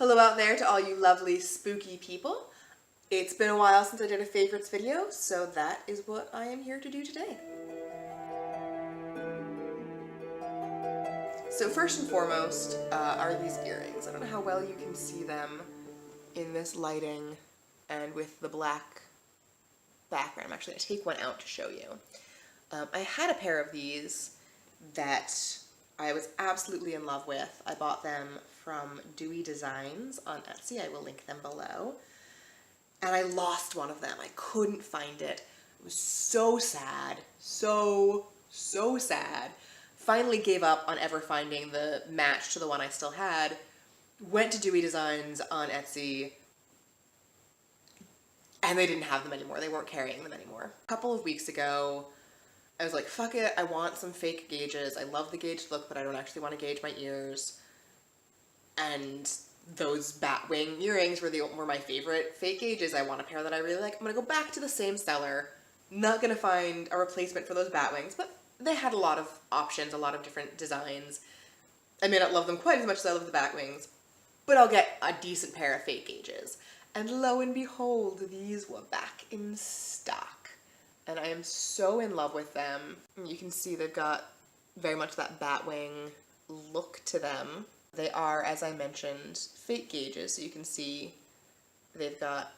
Hello out there to all you lovely spooky people. It's been a while since I did a favorites video, so that is what I am here to do today. So first and foremost are these earrings. I don't know how well you can see them in this lighting and with the black background. I'm actually going to take one out to show you. I had a pair of these that I was absolutely in love with. I bought them from Dewy Designs on Etsy. I will link them below. And I lost one of them. I couldn't find it. It was so sad. So sad. Finally gave up on ever finding the match to the one I still had. Went to Dewy Designs on Etsy, and they didn't have them anymore. They weren't carrying them anymore. A couple of weeks ago, I was like, fuck it, I want some fake gauges. I love the gauge look, but I don't actually want to gauge my ears. And those Batwing earrings were my favorite fake gauges. I want a pair that I really like. I'm gonna go back to the same seller. Not gonna find a replacement for those Batwings, but they had a lot of options, a lot of different designs. I may not love them quite as much as I love the Batwings, but I'll get a decent pair of fake gauges. And lo and behold, these were back in stock. And I am so in love with them. You can see they've got very much that Batwing look to them. They are, as I mentioned, fake gauges, so you can see they've got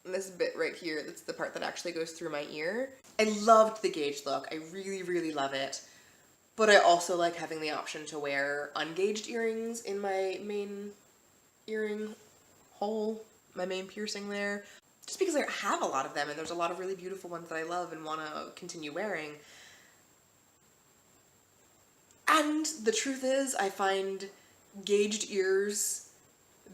this bit right here. That's the part that actually goes through my ear. I loved the gauge look. I really love it. But I also like having the option to wear ungauged earrings in my main earring hole, my main piercing there. Just because I have a lot of them, and there's a lot of really beautiful ones that I love and want to continue wearing. And the truth is, I find gauged ears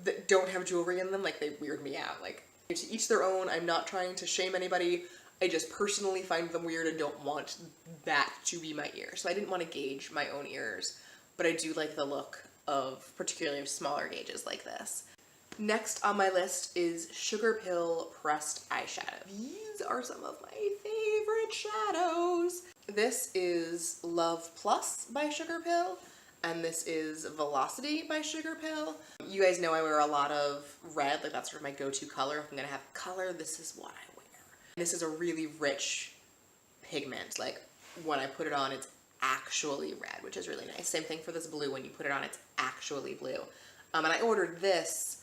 that don't have jewelry in them, like, they weird me out. Like, to each their own. I'm not trying to shame anybody. I just personally find them weird and don't want that to be my ear. So I didn't want to gauge my own ears, but I do like the look of particularly smaller gauges like this. Next on my list is Sugar Pill Pressed Eyeshadow. These are some of my favorite shadows. This is Love Plus by Sugar Pill, and this is Velocity by Sugar Pill. You guys know I wear a lot of red, like that's sort of my go-to color. If I'm gonna have color, this is what I wear. This is a really rich pigment. Like, when I put it on, it's actually red, which is really nice. Same thing for this blue. When you put it on, it's actually blue. And I ordered this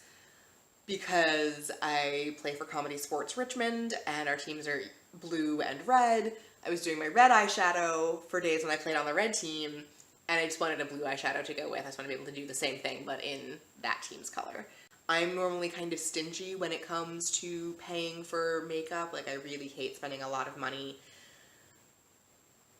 because I play for Comedy Sports Richmond, and our teams are blue and red. I was doing my red eyeshadow for days when I played on the red team, and I just wanted a blue eyeshadow to go with. I just want to be able to do the same thing, but in that team's color. I'm normally kind of stingy when it comes to paying for makeup. Like, I really hate spending a lot of money,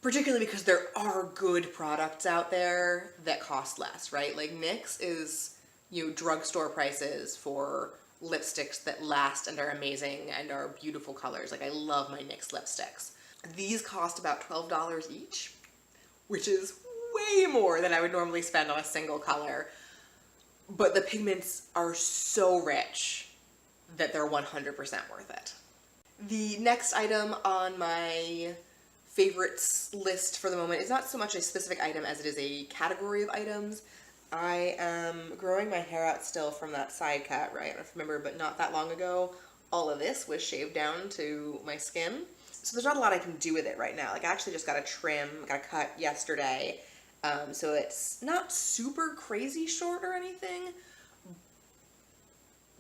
particularly because there are good products out there that cost less, right? Like, NYX is, you know, drugstore prices for lipsticks that last and are amazing and are beautiful colors. Like, I love my NYX lipsticks. These cost about $12 each, which is way more than I would normally spend on a single color. But the pigments are so rich that they're 100% worth it. The next item on my favorites list for the moment is not so much a specific item as it is a category of items. I am growing my hair out still from that side cut, right? I don't know if you remember, but not that long ago, all of this was shaved down to my skin. So there's not a lot I can do with it right now. Like, I actually just got a trim, got a cut yesterday. So it's not super crazy short or anything.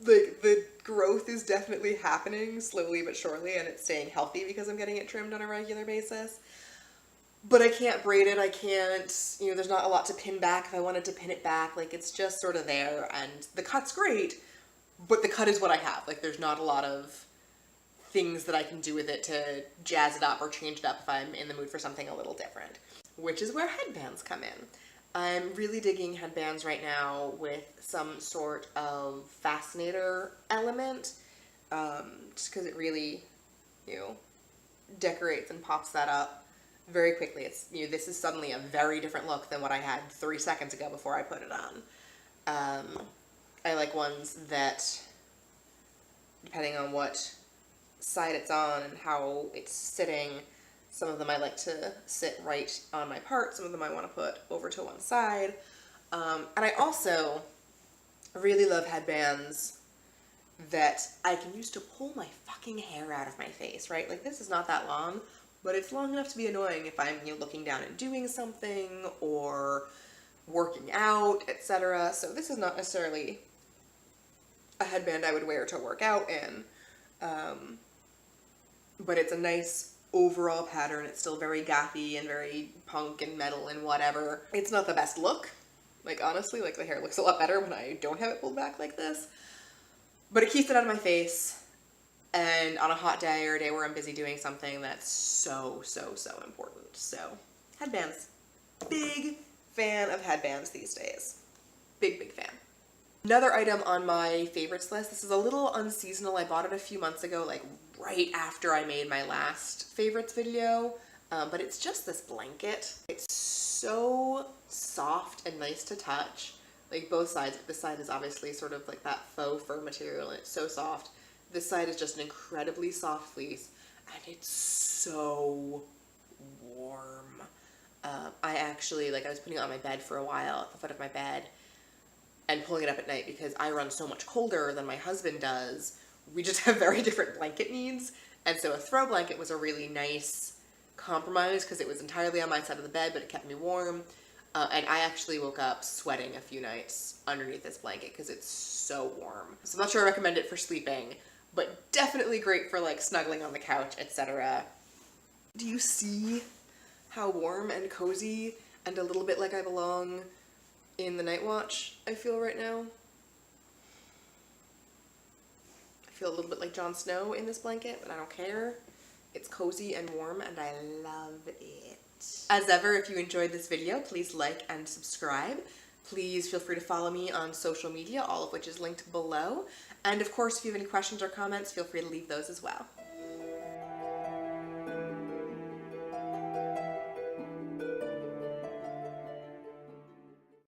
The growth is definitely happening slowly but surely, and it's staying healthy because I'm getting it trimmed on a regular basis. But I can't braid it, I can't, you know, there's not a lot to pin back if I wanted to pin it back. Like, it's just sort of there, and the cut's great, but the cut is what I have. Like, there's not a lot of things that I can do with it to jazz it up or change it up if I'm in the mood for something a little different, which is where headbands come in. I'm really digging headbands right now with some sort of fascinator element, just because it really, you know, decorates and pops that up very quickly. It's, you know, this is suddenly a very different look than what I had 3 seconds ago before I put it on. I like ones that, depending on what side it's on and how it's sitting, some of them I like to sit right on my part, some of them I want to put over to one side. And I also I really love headbands that I can use to pull my fucking hair out of my face, right? Like, this is not that long, but it's long enough to be annoying if I'm, you know, looking down and doing something or working out, etc. So this is not necessarily a headband I would wear to work out in, but it's a nice overall pattern. It's still very gothy and very punk and metal and whatever. It's not the best look. Like, honestly, like, the hair looks a lot better when I don't have it pulled back like this. But it keeps it out of my face. And on a hot day or a day where I'm busy doing something, that's so, so, so important. So, headbands. Big fan of headbands these days. Big, big fan. Another item on my favorites list, this is a little unseasonal. I bought it a few months ago, like right after I made my last favorites video, but it's just this blanket. It's so soft and nice to touch. Like both sides, this side is obviously sort of like that faux fur material and it's so soft. This side is just an incredibly soft fleece and it's so warm. I actually, like I was putting it on my bed for a while at the foot of my bed and pulling it up at night because I run so much colder than my husband does. We just have very different blanket needs. And so a throw blanket was a really nice compromise because it was entirely on my side of the bed, but it kept me warm. And I actually woke up sweating a few nights underneath this blanket because it's so warm. So I'm not sure I recommend it for sleeping, but definitely great for like snuggling on the couch, etc. Do you see how warm and cozy and a little bit like I belong in the night watch I feel right now? I feel a little bit like Jon Snow in this blanket, but I don't care. It's cozy and warm and I love it. As ever, if you enjoyed this video, please like and subscribe. Please feel free to follow me on social media, all of which is linked below. And of course, if you have any questions or comments, feel free to leave those as well.